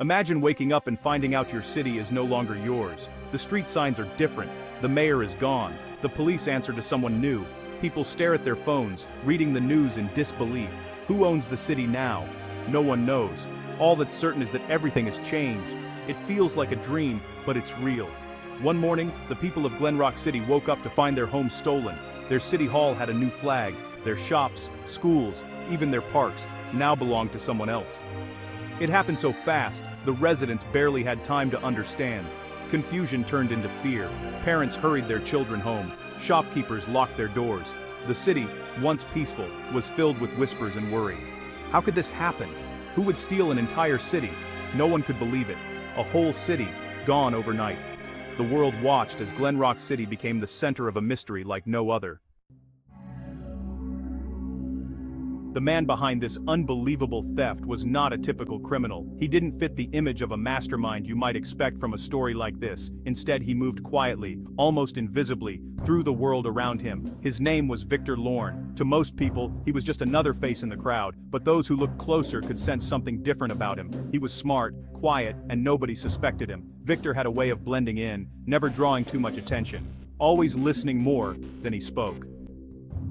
Imagine waking up and finding out your city is no longer yours. The street signs are different, the mayor is gone, the police answer to someone new, people stare at their phones, reading the news in disbelief. Who owns the city now? No one knows. All that's certain is that everything has changed. It feels like a dream, but it's real. One morning, the people of Glen Rock City woke up to find their homes stolen. Their city hall had a new flag. Their shops, schools, even their parks, now belonged to someone else. It happened so fast, the residents barely had time to understand. Confusion turned into fear. Parents hurried their children home. Shopkeepers locked their doors. The city, once peaceful, was filled with whispers and worry. How could this happen? Who would steal an entire city? No one could believe it. A whole city, gone overnight. The world watched as Glen Rock City became the center of a mystery like no other. The man behind this unbelievable theft was not a typical criminal. He didn't fit the image of a mastermind you might expect from a story like this. Instead, he moved quietly, almost invisibly, through the world around him. His name was Victor Lorne. To most people, he was just another face in the crowd, but those who looked closer could sense something different about him. He was smart, quiet, and nobody suspected him. Victor had a way of blending in, never drawing too much attention, always listening more than he spoke.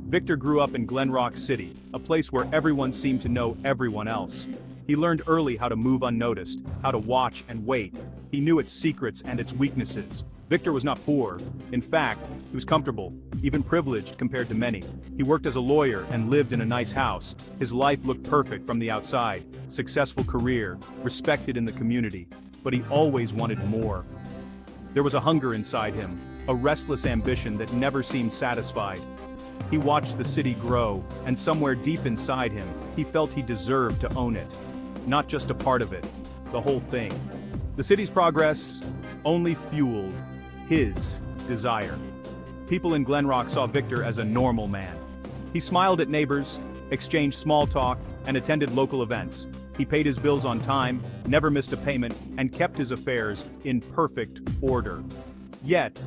Victor grew up in Glen Rock City, a place where everyone seemed to know everyone else. He learned early how to move unnoticed, how to watch and wait. He knew its secrets and its weaknesses. Victor was not poor. In fact, he was comfortable, even privileged compared to many. He worked as a lawyer and lived in a nice house. His life looked perfect from the outside. Successful career, respected in the community. But he always wanted more. There was a hunger inside him, a restless ambition that never seemed satisfied. He watched the city grow, and somewhere deep inside him, he felt he deserved to own it. Not just a part of it, the whole thing. The city's progress only fueled his desire. People in Glen Rock saw Victor as a normal man. He smiled at neighbors, exchanged small talk, and attended local events. He paid his bills on time, never missed a payment, and kept his affairs in perfect order. Yet,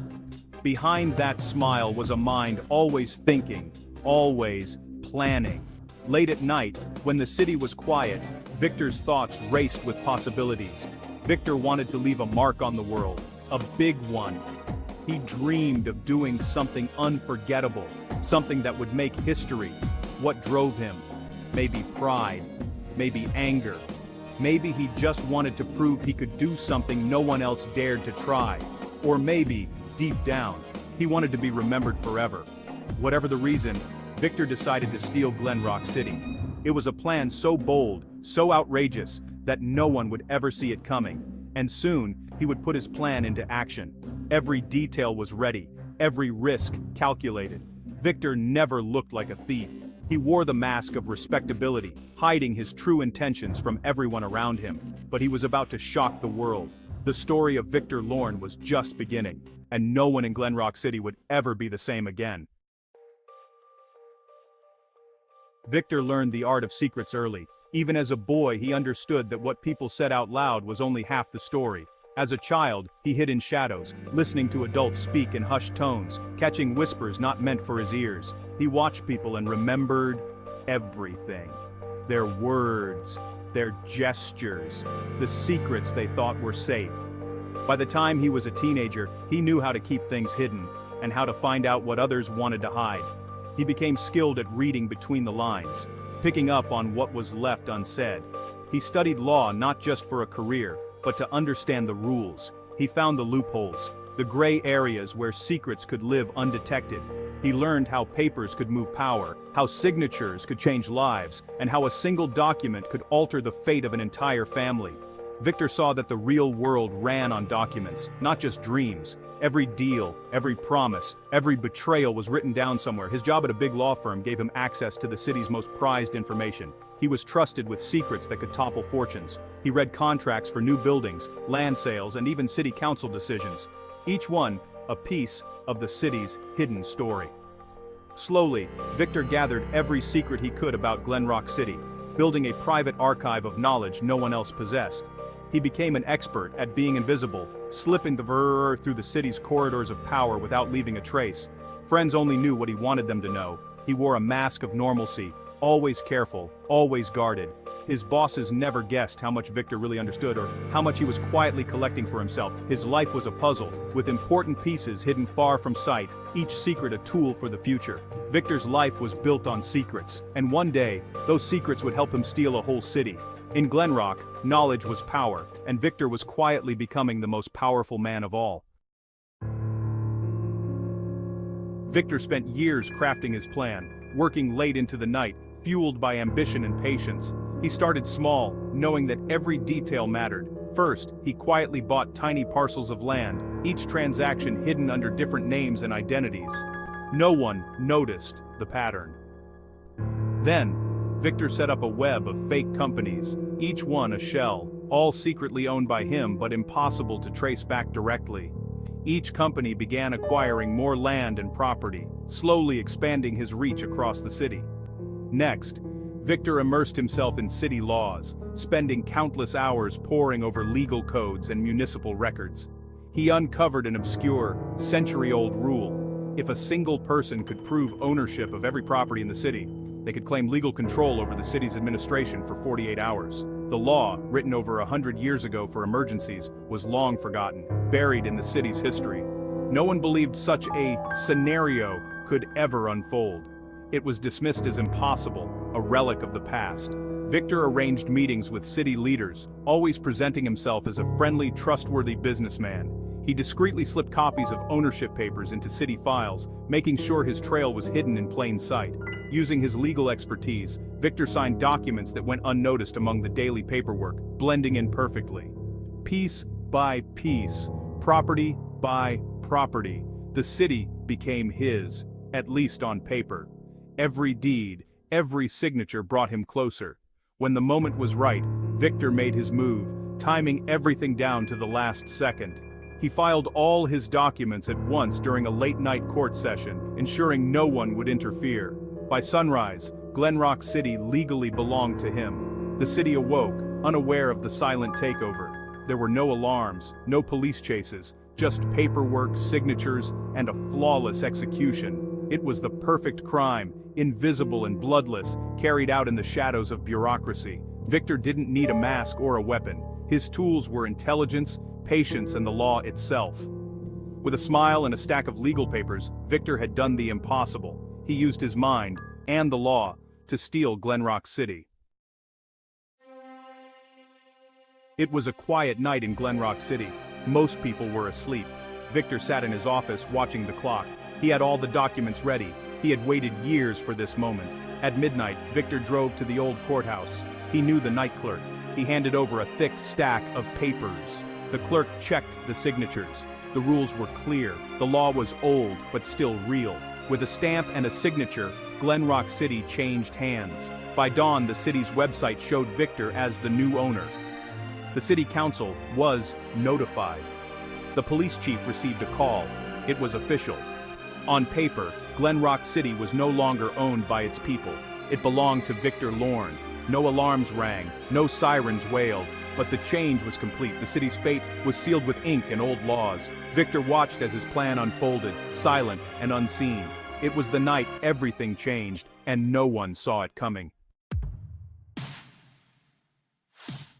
behind that smile was a mind always thinking, always planning. Late at night, when the city was quiet, Victor's thoughts raced with possibilities. Victor wanted to leave a mark on the world, a big one. He dreamed of doing something unforgettable, something that would make history. What drove him? Maybe pride, maybe anger. Maybe he just wanted to prove he could do something no one else dared to try. Or maybe, deep down, he wanted to be remembered forever. Whatever the reason, Victor decided to steal Glen Rock City. It was a plan so bold, so outrageous, that no one would ever see it coming. And soon, he would put his plan into action. Every detail was ready, every risk calculated. Victor never looked like a thief. He wore the mask of respectability, hiding his true intentions from everyone around him. But he was about to shock the world. The story of Victor Lorne was just beginning, and no one in Glen Rock City would ever be the same again. Victor learned the art of secrets early. Even as a boy, he understood that what people said out loud was only half the story. As a child, he hid in shadows, listening to adults speak in hushed tones, catching whispers not meant for his ears. He watched people and remembered everything. Their words, their gestures, the secrets they thought were safe. By the time he was a teenager, he knew how to keep things hidden, and how to find out what others wanted to hide. He became skilled at reading between the lines, picking up on what was left unsaid. He studied law not just for a career, but to understand the rules. He found the loopholes, the gray areas where secrets could live undetected. He learned how papers could move power, how signatures could change lives, and how a single document could alter the fate of an entire family. Victor saw that the real world ran on documents, not just dreams. Every deal, every promise, every betrayal was written down somewhere. His job at a big law firm gave him access to the city's most prized information. He was trusted with secrets that could topple fortunes. He read contracts for new buildings, land sales, and even city council decisions. Each one, a piece of the city's hidden story. Slowly, Victor gathered every secret he could about Glen Rock City, building a private archive of knowledge no one else possessed. He became an expert at being invisible, slipping through the city's corridors of power without leaving a trace. Friends only knew what he wanted them to know. He wore a mask of normalcy, always careful, always guarded. His bosses never guessed how much Victor really understood or how much he was quietly collecting for himself. His life was a puzzle, with important pieces hidden far from sight, each secret a tool for the future. Victor's life was built on secrets, and one day, those secrets would help him steal a whole city. In Glenrock, knowledge was power, and Victor was quietly becoming the most powerful man of all. Victor spent years crafting his plan, working late into the night, fueled by ambition and patience. He started small, knowing that every detail mattered. First, he quietly bought tiny parcels of land, each transaction hidden under different names and identities. No one noticed the pattern. Then, Victor set up a web of fake companies, each one a shell, all secretly owned by him but impossible to trace back directly. Each company began acquiring more land and property, slowly expanding his reach across the city. Next, Victor immersed himself in city laws, spending countless hours poring over legal codes and municipal records. He uncovered an obscure, century-old rule. If a single person could prove ownership of every property in the city, they could claim legal control over the city's administration for 48 hours. The law, written over 100 years ago for emergencies, was long forgotten, buried in the city's history. No one believed such a scenario could ever unfold. It was dismissed as impossible, a relic of the past. Victor arranged meetings with city leaders, always presenting himself as a friendly, trustworthy businessman. He discreetly slipped copies of ownership papers into city files, making sure his trail was hidden in plain sight. Using his legal expertise, Victor signed documents that went unnoticed among the daily paperwork, blending in perfectly. Piece by piece, property by property, the city became his, at least on paper. Every deed, every signature brought him closer. When the moment was right, Victor made his move, timing everything down to the last second. He filed all his documents at once during a late-night court session, ensuring no one would interfere. By sunrise, Glenrock City legally belonged to him. The city awoke, unaware of the silent takeover. There were no alarms, no police chases, just paperwork, signatures, and a flawless execution. It was the perfect crime, invisible and bloodless, carried out in the shadows of bureaucracy. Victor didn't need a mask or a weapon. His tools were intelligence, patience, and the law itself. With a smile and a stack of legal papers, Victor had done the impossible. He used his mind, and the law, to steal Glenrock City. It was a quiet night in Glenrock City. Most people were asleep. Victor sat in his office watching the clock. He had all the documents ready. He had waited years for this moment. At midnight, Victor drove to the old courthouse. He knew the night clerk. He handed over a thick stack of papers. The clerk checked the signatures. The rules were clear. The law was old, but still real. With a stamp and a signature, Glenrock City changed hands. By dawn, the city's website showed Victor as the new owner. The city council was notified. The police chief received a call. It was official. On paper, Glenrock City was no longer owned by its people. It belonged to Victor Lorne. No alarms rang, no sirens wailed, but the change was complete. The city's fate was sealed with ink and old laws. Victor watched as his plan unfolded, silent and unseen. It was the night everything changed, and no one saw it coming.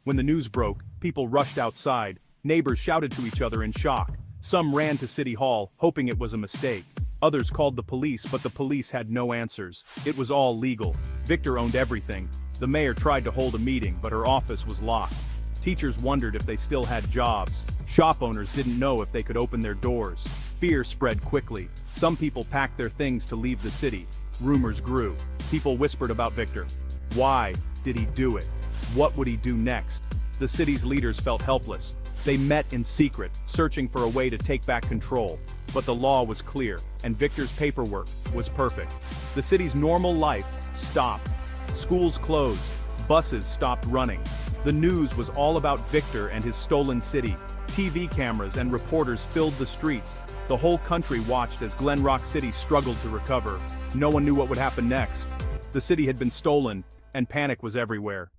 When the news broke, people rushed outside. Neighbors shouted to each other in shock. Some ran to City Hall, hoping it was a mistake. Others called the police, but the police had no answers. It was all legal. Victor owned everything. The mayor tried to hold a meeting, but her office was locked. Teachers wondered if they still had jobs. Shop owners didn't know if they could open their doors. Fear spread quickly. Some people packed their things to leave the city. Rumors grew. People whispered about Victor. Why did he do it? What would he do next? The city's leaders felt helpless. They met in secret, searching for a way to take back control. But the law was clear, and Victor's paperwork was perfect. The city's normal life stopped. Schools closed. Buses stopped running. The news was all about Victor and his stolen city. TV cameras and reporters filled the streets. The whole country watched as Glenrock City struggled to recover. No one knew what would happen next. The city had been stolen, and panic was everywhere.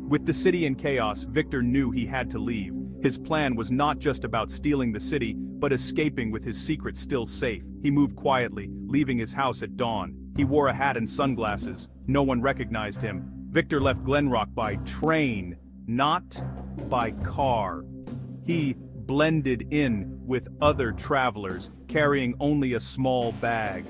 With the city in chaos, Victor knew he had to leave. His plan was not just about stealing the city, but escaping with his secret still safe. He moved quietly, leaving his house at dawn. He wore a hat and sunglasses. No one recognized him. Victor left Glenrock by train, not by car. He blended in with other travelers, carrying only a small bag.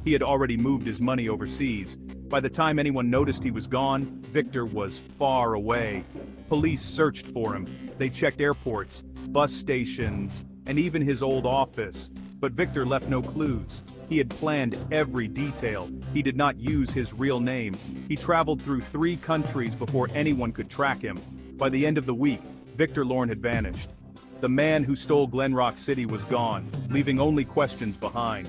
He had already moved his money overseas. By the time anyone noticed he was gone, Victor was far away. Police searched for him. They checked airports, bus stations, and even his old office. But Victor left no clues. He had planned every detail. He did not use his real name. He traveled through 3 countries before anyone could track him. By the end of the week, Victor Lorne had vanished. The man who stole Glenrock City was gone, leaving only questions behind.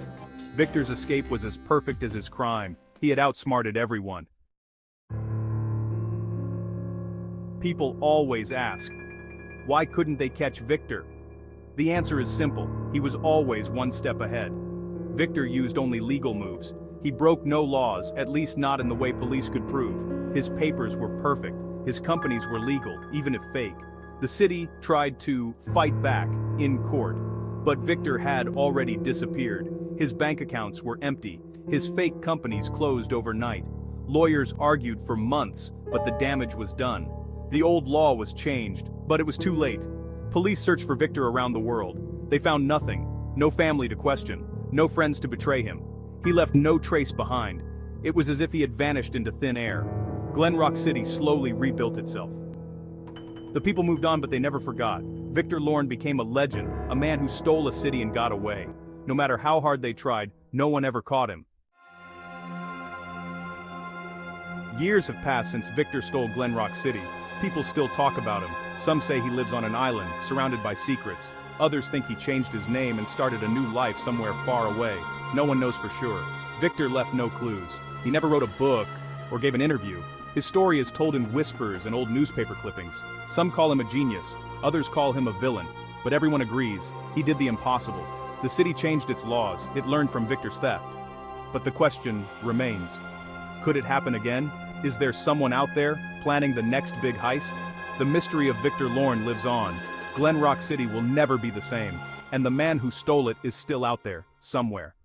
Victor's escape was as perfect as his crime. He had outsmarted everyone. People always ask, why couldn't they catch Victor? The answer is simple. He was always one step ahead. Victor used only legal moves. He broke no laws, at least not in the way police could prove. His papers were perfect. His companies were legal, even if fake. The city tried to fight back in court, but Victor had already disappeared. His bank accounts were empty. His fake companies closed overnight. Lawyers argued for months, but the damage was done. The old law was changed, but it was too late. Police searched for Victor around the world. They found nothing. No family to question. No friends to betray him. He left no trace behind. It was as if he had vanished into thin air. Glenrock City slowly rebuilt itself. The people moved on, but they never forgot. Victor Lorne became a legend, a man who stole a city and got away. No matter how hard they tried, no one ever caught him. Years have passed since Victor stole Glenrock City. People still talk about him. Some say he lives on an island, surrounded by secrets. Others think he changed his name and started a new life somewhere far away. No one knows for sure. Victor left no clues. He never wrote a book or gave an interview. His story is told in whispers and old newspaper clippings. Some call him a genius, others call him a villain, but everyone agrees, he did the impossible. The city changed its laws, it learned from Victor's theft. But the question remains. Could it happen again? Is there someone out there, planning the next big heist? The mystery of Victor Lorne lives on. Glenrock City will never be the same, and the man who stole it is still out there, somewhere.